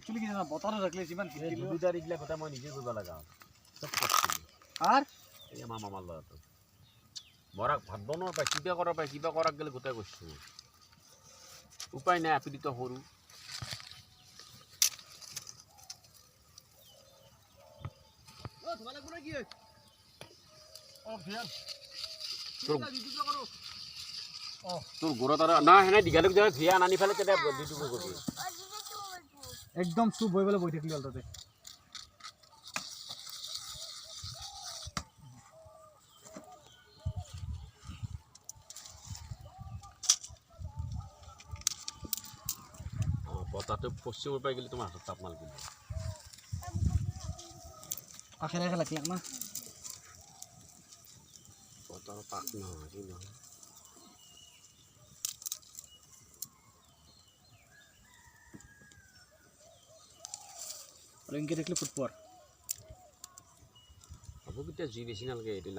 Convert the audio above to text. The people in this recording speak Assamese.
একচুয়ালি কি জানা বতৰত ৰাখলে যিমান এই দুবিধাৰ এইগিলা কথা মই নিজে কৰিব লগা চব কৰিছিলোঁ আৰ এই আমাৰ মামাৰ ল'ৰাটো মৰাক ভাত বনোৱাৰ পাই কিবা কৰাক গ'লে গোটাই কৰিছোঁ উপায় নাই আপীড়িত সৰু তোৰ ঘৰত আৰু না সেনে দীঘালৈক যায় ভিয়া আনি ফেলে তেতিয়া দুটুকুৰ কৰিবি একদম চুপ হৈ পেলাই বহি থাকিলি হ'ল তাতে বতাহটো পশ্চিমৰ পৰা গ'লে তোমাৰ হাতত তাপ মাল দিব আখেৰে লাগলাক না বতাহৰ পাক নহয় কি নহয় আৰু ইনকে দেখলে ফুটপৰ হ'ব কেতিয়া জুই বেছি নালাগে এইটো